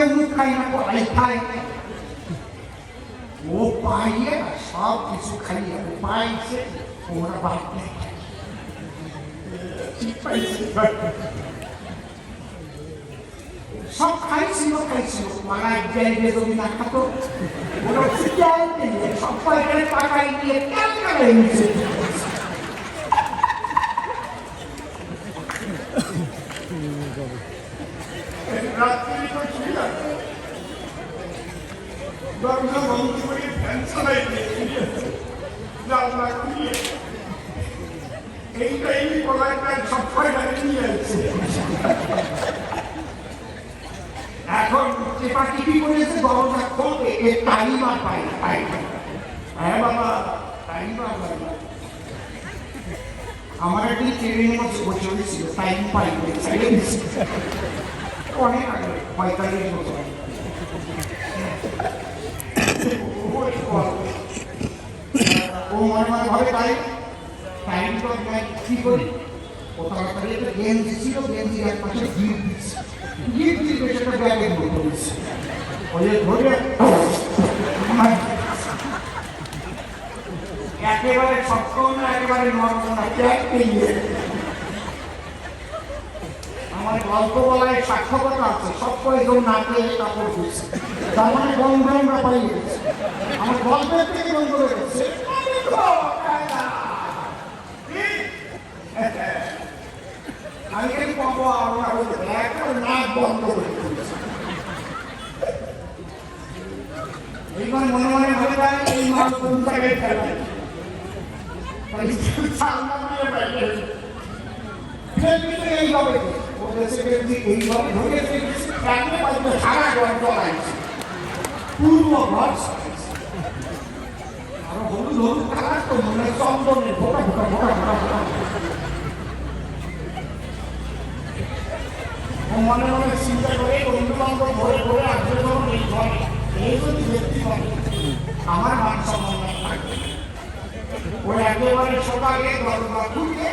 কেউ মুখ খাই না, পড়াই খায়। ও পাইয়ে সব কিছু খাইয়ে পাইছে, ওরা বাড়তে সব খাইছিল মালাই যাইবে যদি না খাতো, ওরা সব পয়সায় টাকাই দিয়ে ক্যালকালে নিচে রাত্রি তো ছিল দরজা বন্ধ করে ফ্যান চালাই জানলা খুলিয়ে এইটাই পলাইটা সব পয়সায় নিয়ে আসছে। এখন চেপা টিপি করেছে, দরজা খোলবে, এর টাইম আর পাই না। হ্যাঁ বাবা, টাইম আর পাই না। আমার একদিন ট্রেনের মধ্যে বসে হয়েছিল, টাইম পাই অনেক আগে 45 বছর। ও মনে মনে ভাবে তাই টাইম তো কি করি, ও তাড়াতাড়ি একটা গেঞ্জি ছিল, গেঞ্জির এক পাশে গিট দিচ্ছে, গিট দিবে সেটা ব্যাগের মধ্যে দিচ্ছে, ওই ধরে একেবারে শক্ত না একেবারে নরম না, ব্যাগ পেয়ে আমার গল্প বলায় সার্থকতা আছে। সব কয়েকজন না পেয়ে কাপড় দিচ্ছে, তার মানে গন্ধ আমরা পাই গেছে। আমার গল্পের থেকে বন্ধ হয়ে গেছে। আমি কিন্তু পাবো আমরা নাক বন্ধ করে দিয়েছি। এইবার মনে মনে ভাবে যায় এই মাল কোন জায়গায় ফেলা, এইভাবে এইভাবে ধরে সারা গল্প লাগছে পূর্ব ঘর আরো হলুদ হলুদ কালার তো মনে হয় চন্দনের ফোটা ফোটা ফোটা ফোটা ফোটা। মনে মনে চিন্তা করে বন্ধু বান্ধব ভরে ভরে আসবে যখন এই ঘরে, এই যদি ব্যক্তি পারে আমার মান সম্মান থাকবে। ওই একেবারে সকালে দরজা খুলতে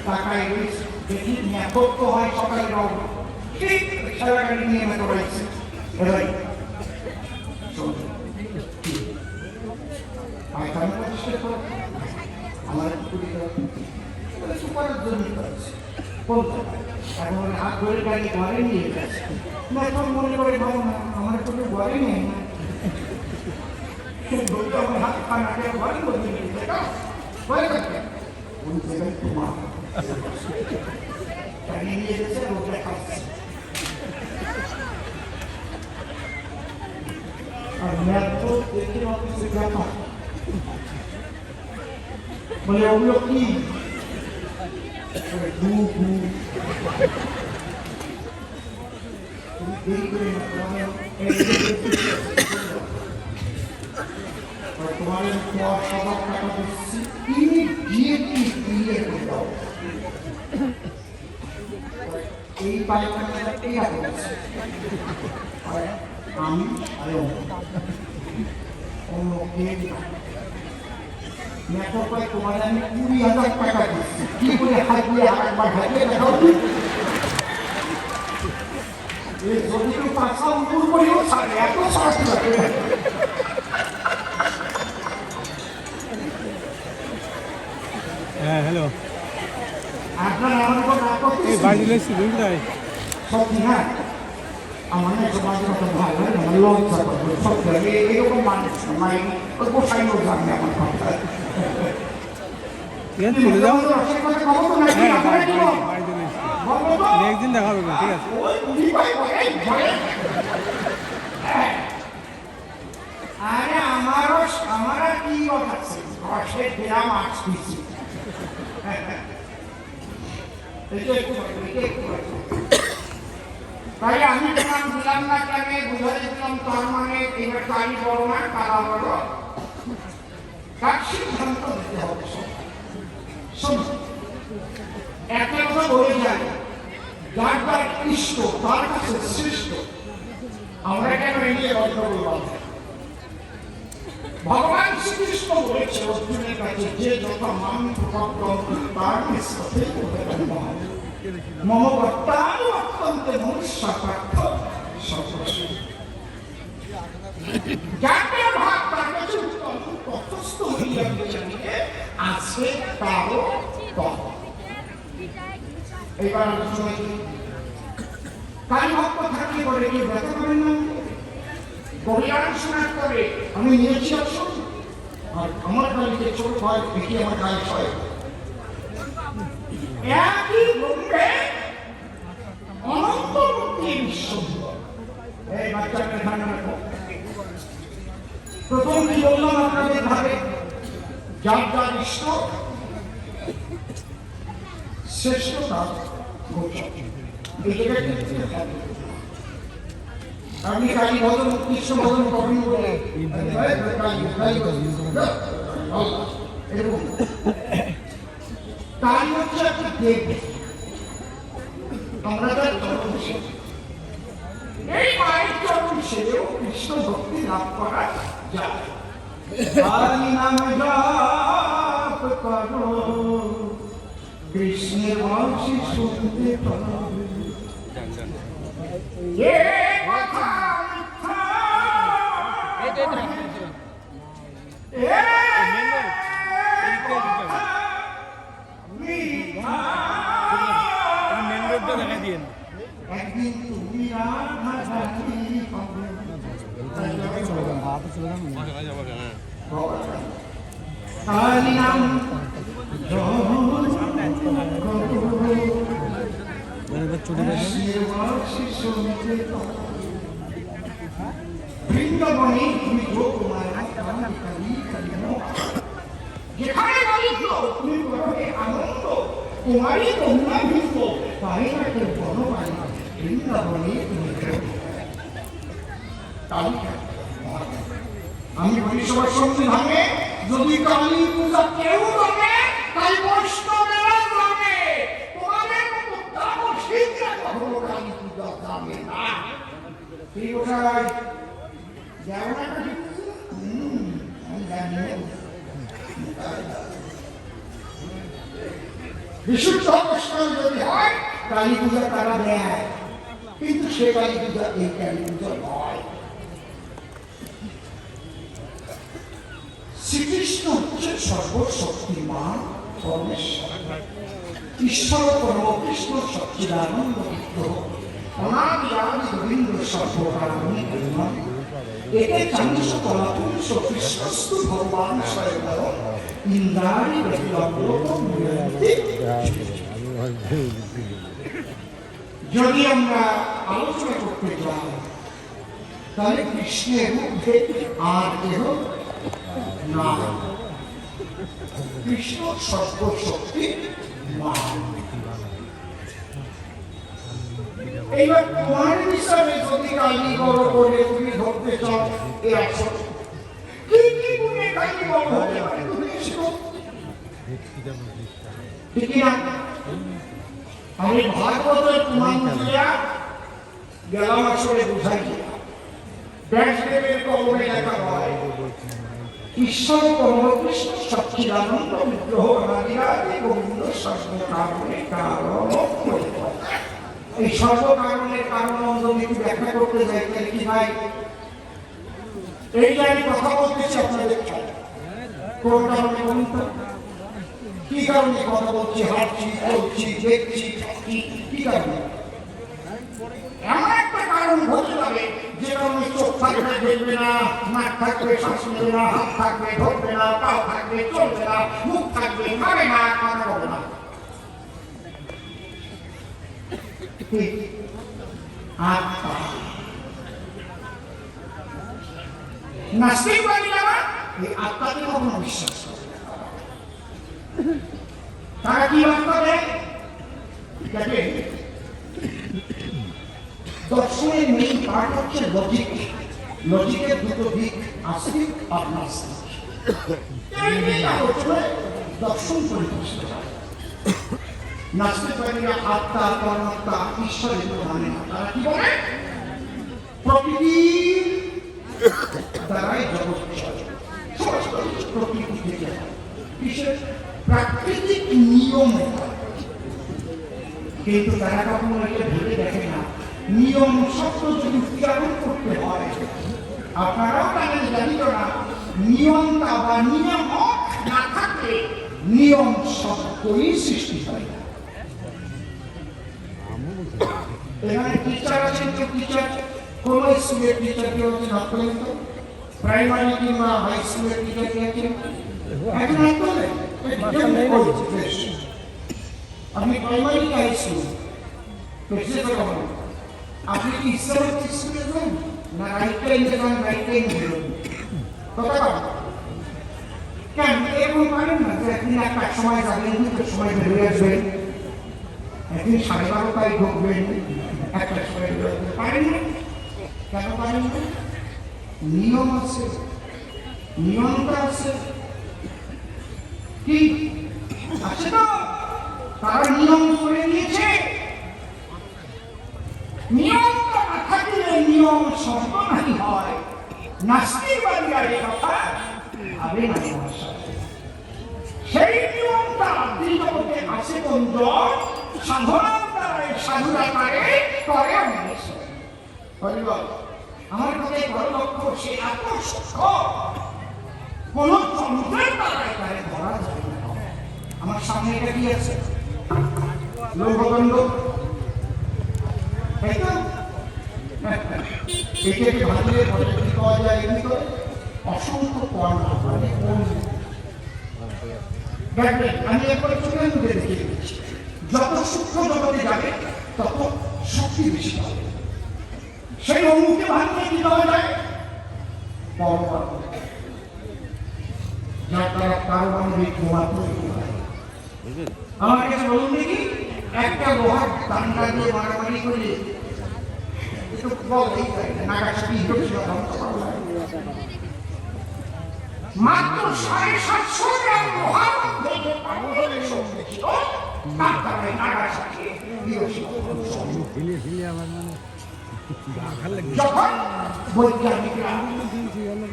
টাকায় রয়েছে, দেখি নেপথ্য হয় সকালে রওনা, ঠিক সারা গাড়ি নিয়ে মেতে রয়েছে। এবারে পায়খানা পরিষ্কার করে আমার সুপারের জন্য করেছে বলতে এখন হাত ধরে গাড়ি ঘরে নিয়ে গেছে। এখন মনে করে ভাবো না আমার একটু ঘরে নেই না, আমার হাত খানাকে ঘরে বলতে নিয়ে ঘরে থাকবে ওই জায়গায় তোমার নিয়ে গেছে, লোকটা খাচ্ছে। আর ম্যাথ তো দেখে অফিসে দেখা বলে ওগুলো কি এই পায়খানাটা আমি অন্য তোমার আমি 20,000 টাকা দিচ্ছি, কি করে হারিয়ে আরেকবার হারিয়ে দেখাও। যদি কেউ 500 উপর করেও ছাড়ে এত সহজ লাগে। হ্যাঁ হ্যালো, আপনার আমার উপর রাগ করতে সত্যি হ্যাঁ আমার না সমাজ কথা ভালো হয়, আমার লজ্জা করবে সব জায়গায় এরকম মানুষ নয়, ওই গোসাই লোক জানবে আমার কথা। চলে যাও, একদিন দেখা হবে, ঠিক আছে। আরে আমারও আমার আর কি কথা আছে, রসের গ্রাম আসতেছি তাই আমি তোমার দিলাম না কেন বুঝাই দিলাম, তার মানে এবার তাই বড় না কারা বড়, তার সিদ্ধান্ত দিতে হবে। একটা কথা বলে যাই, যার যার ইষ্ট তার কাছে শ্রেষ্ঠ। আমরা কেন এই নিয়ে গল্পগুলো বলতে, ভগবান শ্রীকৃষ্ণ বলেছে অর্জুনের কাছে যে যত মান তার নিষ্পথে মম বর্তান অত্যন্ত মনুষ্য পার্থ জাতীয় ভাব তার কাছে তথস্থ হইয়া গিয়েছে, আছে তারও তথ। এইবার আলোচনা করি। কালী ভক্ত থাকলে বলে কেউ ব্যথা করেন না, কবিরাজ শোনার করে আমি নিয়েছি আসুন, আর আমার কালীকে ছোট হয় দেখি আমার গায়ে হয় একই রূপে অনন্ত মুক্তি বিশ্ব। এই বাচ্চাকে ধ্যান রাখো। প্রথম কি বললাম আপনাদের ভাবে যার যার ইষ্ট শ্রেষ্ঠতা আপনি কালী ভজন কৃষ্ণ ভজন করেন বলে এরকম কালী হচ্ছে একটা দেব। আমরা তার চরণ সেবী, এই মায়ের চরণ সেবেও কৃষ্ণ ভক্তি লাভ করা যায়। কালী নাম জপ করো, কৃষ্ণের বাঁশি শুনতে পাবে। এ কথা মিথ্যা, এ কথা মিথ্যা। একদিন তুমি রাধারানী হবে। কালী নাম বৃন্দাবনে তুমি যেখানে তুমি আনন্দ তোমারই কন্যা ভিন্ন পাই না কেউ বনবাই বৃন্দাবনে তুমি আমি বলি সবার সংবিধানে যদি কালী পূজা কেউ জানে তাই বৈষ্ণবেরা জানে, তোমাদের মতো তামসিকরা কখনো কালী পূজা জানে না। ঠিক ওটাই যাও না কালী আমি জানি বিশুদ্ধ বৈষ্ণব যদি হয় কালী পূজা তারা দেয়, কিন্তু সে কালী পূজা এই কালী পূজা নয়। শ্রীকৃষ্ণ হচ্ছে সর্বশক্তিমান পরমেশ্বর, ঈশ্বর পরম কৃষ্ণ সচ্চিদানন্দ বিগ্রহ, অনাদি আদি গোবিন্দ সর্বকারণী ব্রহ্মা। এতে চাঞ্চ কলাপুরুষ কৃষ্ণস্তু ভগবান স্বয়ং ইন্দ্রাণী যদি আমরা আলোচনা করতে চাই তাহলে কৃষ্ণের মধ্যে আর কেহ না, কৃষ্ণ সর্বশক্তি মান। এইবার তোমার হিসাবে যদি কালী বড় করে তুমি ধরতে চাও এ আসল কি কি গুণে কালী বড় হতে পারে তুমি ঠিক না? আমি ভাগবতের প্রমাণ দিয়া গেলাম আসলে বুঝাই ব্যাসদেবের কবরে লেখা হয় ঈশ্বর পরমকৃষ্ণ সচ্চিদানন্দ বিগ্রহ অনাদিরাদি গোবিন্দ সর্বকারণে কারণ। এই সর্বকারণের কারণ যদি ব্যাখ্যা করতে যাই তাহলে কি ভাই এই যে আমি কথা বলতেছি আপনাদের কোন কারণে বলুন তো? কি কারণে কথা বলছি, হাঁটছি, চলছি, দেখছি, কি কারণে? এমন একটা কারণ হতে পারে যে কারণে চোখ থাকবে দেখবে না, নাক থাকবে শ্বাস নেবে না, হাত থাকবে ধরবে না, পাও থাকবে চলবে না, মুখ থাকবে খাবে না, কথা বলবে না। আত্মা নাস্তিক বাড়িরা এই আত্মাকে কখনো বিশ্বাস করে তারা কি বাদ করে? দর্শনের মেইন পার্ট হচ্ছে লজিক। লজিকের দুটো দিক, আস্তিক আর নাস্তিক। দর্শন পরিপুষ্ট নাস্তিকবাদীরা আত্মা পরমাত্মা ঈশ্বরের মানে না। তারা কি বলে? প্রকৃতির দ্বারাই জগৎ চলে, সমস্ত প্রকৃতি থেকে কিসের প্রাকৃতিক নিয়ম। কিন্তু তারা কখনো এটা ভেবে দেখে না নিয়ম শব্দ যদি উচ্চারণ করতে হয়, আপনারাও তাদের জানিত না, নিয়মতা বা নিয়ামক না থাকলে নিয়ম শব্দই সৃষ্টি হয় না। এখানে টিচার আছেন, কেউ টিচার, কোন স্কুলের টিচার কেউ আছেন আপনাদের, প্রাইমারি কিংবা হাই স্কুলের টিচার কে আছেন? এখন আপনি প্রাইমারি হাই স্কুল, আপনি কি ইসলাম স্কুলে যান না রাইট টাইমে যান, রাইট টাইমে বেরোন? কথা কেন এরকম পারেন না যে একদিন একটা সময় যাবেন, দুটোর সময় বেরিয়ে আসবেন, একদিন 12:30টায় ঢুকবেন, একটা সময় বেরোতে পারেন না? কেন পারেন না? নিয়ম আছে, নিয়মটা আছে, কি আছে তো? তারা নিয়ম করে নিয়েছে। নিয়মটা না থাকলে নিয়ম শব্দ নাই হয়। নাস্তিকবাদী আর এই কথা ভাবে না। সেই নিয়মটা দৃঢ়ভাবে আছে বন্ধু, সাধনার দ্বারাই সাধনা করে মানুষের। আমার কাছে বড় লক্ষ্য, সে এত সূক্ষ্ম, কোন যন্ত্রের দ্বারাই তারে ধরা যায় না। আমার সামনে এটা কি আছে? লৌহদণ্ড, তাই তো? এটাকে ভাঙলে পরে কি পাওয়া যায়? এমনি করে অসংখ্য কণা, মানে কোন দেখবেন, আমি একবার চোখের মধ্যে দেখে দিচ্ছি, যত সূক্ষ্ম জগতে যাবে তত শক্তি বেশি পাবে। সেই অণুকে ভাঙলে কি পাওয়া যায়? পরমাণু, যার দ্বারা পারমাণবিক বোমা তৈরি হয়। আমার কাছে বলুন দেখি, একটা লোহার ডান্ডা দিয়ে মারামারি করলে একটু বলেই যায় না, নাগাসাকি হিরোশিমা ধ্বংস করা হয়। মাত্র 750 গ্রাম লোহার মধ্যে যে পারমাণবিক শক্তি ছিল, তার দ্বারা নাগাসাকি হিরোশিমা ধ্বংস হয়। যখন বৈজ্ঞানিকরা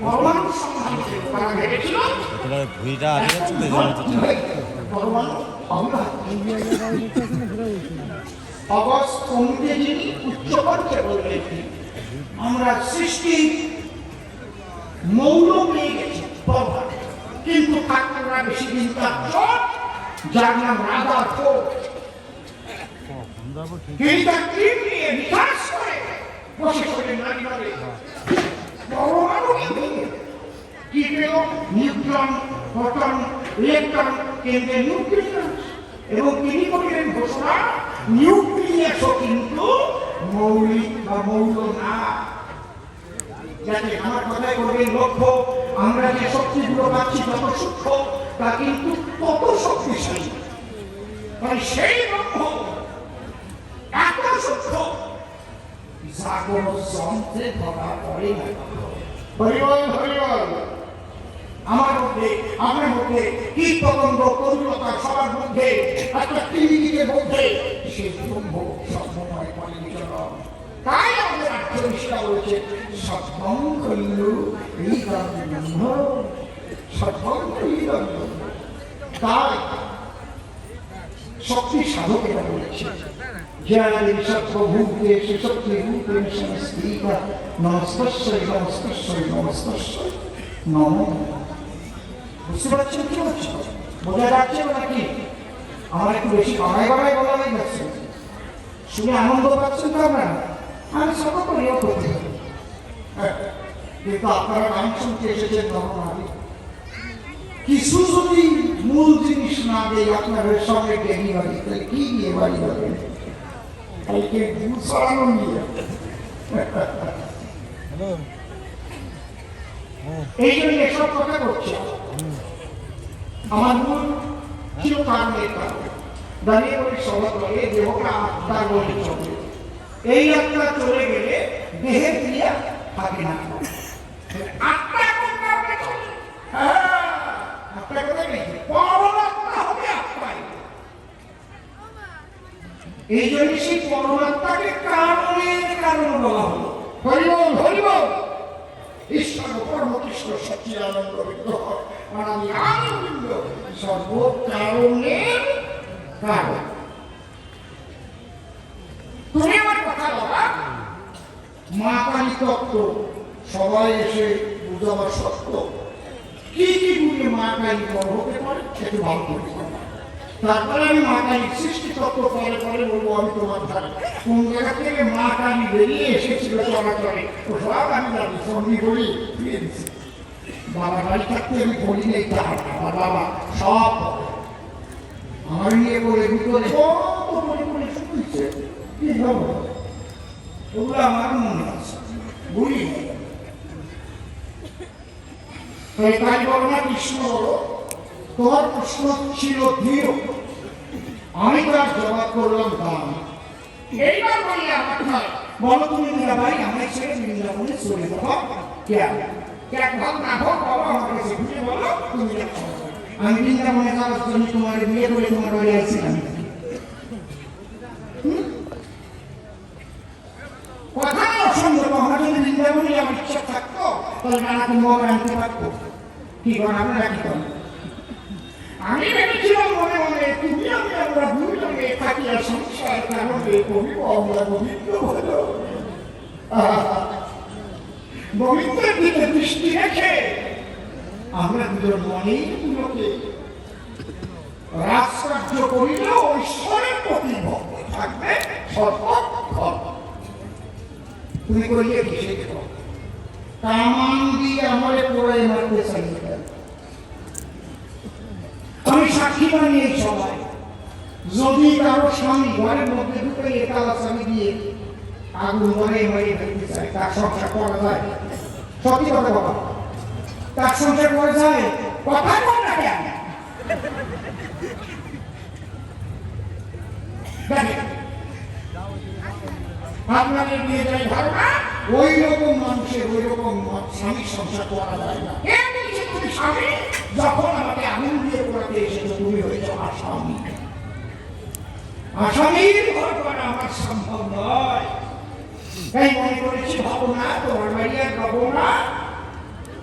পরমাণু সন্ধান করা ভেবেছিল, পরমাণু অগস্ট 15 যিনি উচ্চকণ্ঠে বললেন, আমরা সৃষ্টি মৌল পেয়ে গেছি, কিন্তু থাকতে না বেশি দিন থাকছ, যার নাম রাদারফোর্ড। তিনি তার টিম নিয়ে বিকাশ করে বসে পড়লেন নারীভাবে পরমাণু কি পেল? নিউট্রন, প্রোটন, ইলেকট্রন, কেন্দ্রে নিউক্লিয়াস। এবং তিনি করলেন ঘোষণা, নিউক্লিয়াসও কিন্তু মৌলিক বা মৌল না। যাতে আমার কথায় করবেন লক্ষ্য, আমরা যে শক্তিগুলো পাচ্ছি যত সূক্ষ্ম, তা কিন্তু তত শক্তিশালী। তাই সেই লক্ষ্য এত সূক্ষ্ম, যা কোনো যন্ত্রে ধরা পড়ে না। হরিবল হরিবল। আমার মধ্যে, আমার মধ্যে কীট পতঙ্গ, তরুণতা, সবার মধ্যে একটা টিভির মধ্যে সে ব্রহ্ম সর্বময় পরিচরণ। তাই আমাদের আত্মবিশ্বাস বলেছে, সর্বং খলু হৃদয়ং ব্রহ্ম, সর্বং হৃদয়ং ব্রহ্ম। তাই শক্তি সাধকেরা বলেছে, জ্ঞানের সর্বভূতে শক্তি রূপে সংস্থিত, নমস্তস্যৈ নমস্তস্যৈ নমস্তস্যৈ নমো। বুঝতে পারছেন কি হচ্ছে? বোঝা যাচ্ছে নাকি? আমার একটু বেশি বাড়ায় বাড়ায় বলা হয়ে যাচ্ছে, শুনে আনন্দ পাচ্ছেন তো আপনারা? আমি সব করিও করতে পারি, কিন্তু আপনারা গান শুনতে এসেছেন নরনারী। কিছু যদি মূল জিনিস না দেয় আপনাদের সঙ্গে ডেলি বাড়ি, তাহলে কি দিয়ে বাড়ি যাবেন? কালকে দুধ ছড়ানো নিয়ে এই জন্য এসব কথা করছে। আমার মূল ছিল কারণের কারণে দাঁড়িয়ে বলি, সবাই বলে দেহটা আত্মার বলে চলে। এই আত্মা চলে গেলে দেহের ক্রিয়া থাকে না। আত্মা কোন কারণে চলে? আত্মা কোথায় গেছে? পরমাত্মা হবে আত্মাই। এই জন্য সেই পরমাত্মাকে কারণের কারণ বলা হলো। হরিবল হরিবল। ঈশ্বর পরমকৃষ্ণ সচ্চিদানন্দ বিগ্রহ আমি আনন্দ সর্ব কারণের কারণ। তুমি আমার কথা বলা মা কালী তত্ত্ব সবাই এসে বুঝাবার সত্য কি কি বুঝে মা কালী বড় হতে পারে সেটা ভালো করে বলবো। তারপরে আমি মা কালীর সৃষ্টি তত্ত্ব পরে পরে বলবো আমি তোমার ধারে কোন জায়গা থেকে মা কালী বেরিয়ে এসেছিল চলাচলে ও সব আমি জানি সঙ্গী বলি দিয়ে দিচ্ছি। বাবা বাড়ি থাকতে আমি বলি নেই তার আমার বাবা সব বলে। আমার নিয়ে বলে ভিতরে কত বলে বলে শুনছে কি ভাবো ওগুলো আমার মনে আছে বুড়ি তাই বলো না কৃষ্ণ বলো তোমার প্রশ্ন ছিল দৃঢ় আমি তার জবাব করলাম দাম এইবার বলি আমার ভাই বলো তুমি মেরা ভাই আমার ছেড়ে বৃন্দাবনে চলে যাবো কে ভাব না হোক বাবা আমার কাছে বুঝে বলো তুমি আমি বৃন্দাবনে যাওয়ার জন্য তোমার বিয়ে করে তোমার বাড়ি আসছিলাম কথা অসম্ভব আমার যদি বৃন্দাবনে আমার ইচ্ছা থাকতো তাহলে নানা কুম্ভ আনতে পারতো কি করেন আপনারা কি করেন আমি ভেবেছিলাম মনে মনে তুমি আমি আমরা দুজনে থাকি আর সংসার কারণে কবিব আমরা গোবিন্দ হলো গোবিন্দের দিকে দৃষ্টি রেখে আমরা দুজন মনেই দুজনকে রাজকার্য করিলেও ঈশ্বরের প্রতি ভক্ত থাকবে সর্বক্ষণ তুমি করিলে কি শিখব কামান দিয়ে আমারে পড়ে মারতে চাইলে আমি সাক্ষী বানিয়ে সবাই যদি কারো স্বামী ঘরের মধ্যে ঢুকে একালা স্বামী দিয়ে আগুন মরে মরে ফেলতে চায় তার সংসার করা যায় সত্যি কথা বাবা তার সংসার করা যায় কথা বল না কেন আপনাদের নিয়ে যাই ধারণা ওই রকম মানুষের ওই রকম স্বামী সংসার করা যায় না তুমি স্বামী যখন আমাকে আগুন দিয়ে পড়াতে এসেছো তুমি হয়েছ আসামি আসামির ঘর করা আমার সম্ভব নয় তাই মনে করেছি ভাবো না তোমার বাড়ি আর পাবো না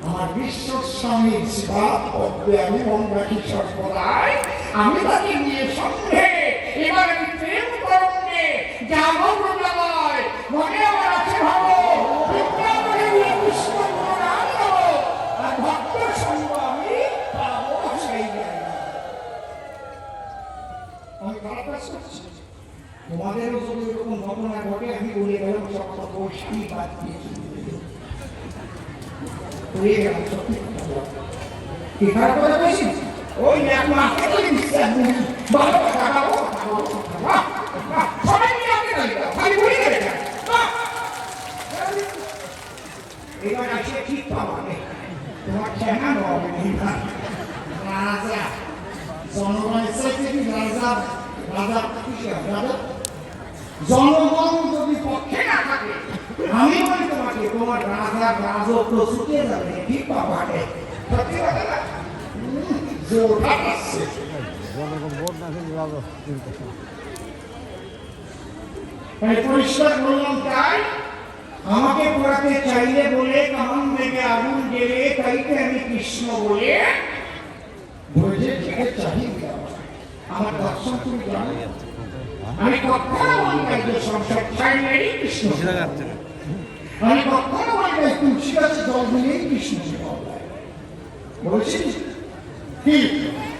আমার বিশ্ব স্বামীর সেবা করবে আমি মন রাখি সর্বদাই আমি তাকে নিয়ে সঙ্গে এবার আমি প্রেম করবে যাবো বৃন্দাবন মনে আমার আছে ভাবো বৃন্দাবনে গিয়ে কৃষ্ণ গুণগান গাবো আর ভক্ত সঙ্গ আমি পাবো সেই জায়গায় আমি খারাপ কাজ করছি তোমাদেরও যদি এরকম ঘটনা ঘটে আমি বলে গেলাম সব কথা ওই স্বামী বাদ দিয়েছি হয়ে গেলাম সত্যি কি খারাপ কথা বলছি ওই এক মাস ভালো কথা বলো সবাই মিলে আমাকে খালি বলে গেলে এবার আসে ঠিক পাবে তোমার খেলা হবে রাজা জনগণের চাইতে কি রাজা রাজা রাজা জনগণ যদি পক্ষে না থাকে আমি বলি তোমাকে তোমার রাজা রাজত্ব শুকিয়ে যাবে ঠিক পাবে সত্যি কথা না জোরটা পাচ্ছে পরিষ্কার বললাম তাই আমাকে পড়াতে চাইলে বলে কামান থেকে আগুন গেলে তাইতে আমি কৃষ্ণ বলে বলে চাই আমার দর্শন তুমি জানো আমি কখনো বলি না যে সংসার চাইলেই কৃষ্ণ আমি কখনো বলি না তুলসী গাছে জল দিলেই কৃষ্ণ বলছি কি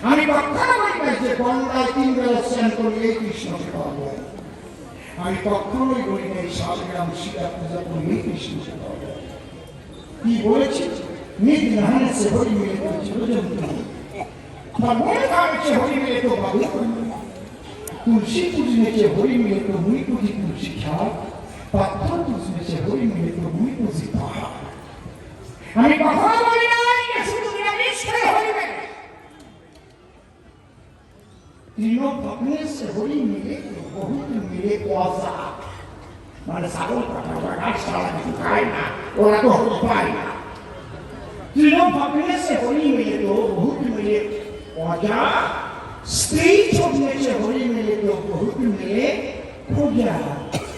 আমি কখনো বলি না যে গঙ্গায় 3 বেলা স্নান করলেই কৃষ্ণ পাবো আমি কখনোই বলি না এই শালগ্রাম সীতা পূজা করলেই কৃষ্ণ পাবো কি বলেছি নিজ নাহানে সে হরি মিলে করেছিল জন্তু भगवान से होली मिले तो बाबू तुलसी पूजने से होली मिले तो मुई पूजी तुलसी खा पत्थर पूजने से होली मिले तो मुई पूजी पहाड़ हमें भगवान बोली ना ये शुद्ध निरामिष है होली में तीनों भगने से होली मिले तो बहुत मिले क्वाजा माने सागों का भगवान साला दिखाई ना और तो हो पाई ना तीनों भगने से होली मिले तो बहुत मिले অজা স্ত্রী চোখে যে হরি মিলে তো বহুত মিলে পূজা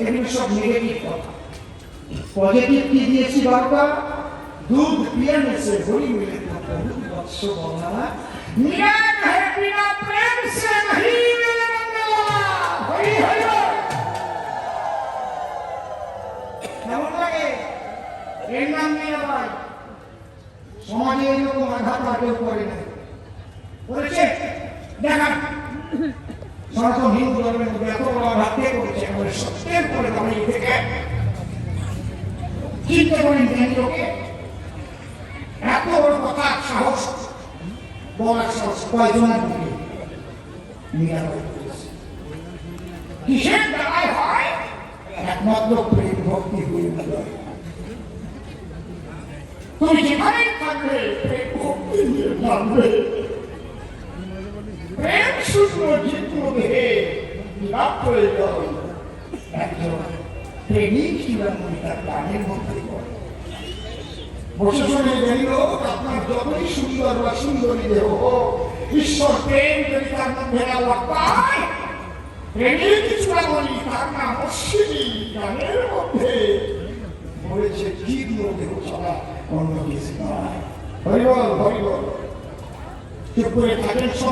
এগুলো সব নেগেটিভ কথা পজিটিভ কি দিয়েছি বারবার दूध पियने से होली मिले तो बहुत बच्चों बोला निराग है बिना प्रेम से नहीं मिलेगा होली होली থাকে এর নাম নিয়ে ভাই সমাজে এরকম আঘাত আর কেউ করে না করেছে দেখান সনাতন হিন্দু ধর্মের মধ্যে এত বড় আঘাত কে করেছে আমাদের সত্যের পরে দাঁড়িয়ে থেকে চিন্তা করেন কেন্দ্রকে এত বড় কথা সাহস বলার সাহস কয়জনের মধ্যে কিসের দ্বারাই হয় একমাত্র প্রেম ভক্তি হয়ে তুমি যেখানে থাকবে প্রেম ভক্তি দিয়ে থাকবে প্রেম শূন্য চিত্র দেহে লাভ করে যাবে একজন প্রেমিক শিলামণি তার প্রাণের মধ্যে বসে শুনে জানিল আপনার যতই সুন্দর বা সুন্দরী দেহ ঈশ্বর প্রেম যদি তার মধ্যে না পায় প্রেমের কিছু বলি তার নাম অশ্বিনী প্রাণের মধ্যে বলেছে জীর্ণ দেহ ছাড়া অন্য কিছু নয় হরিবল হরিবল চুপ করে থাকেন।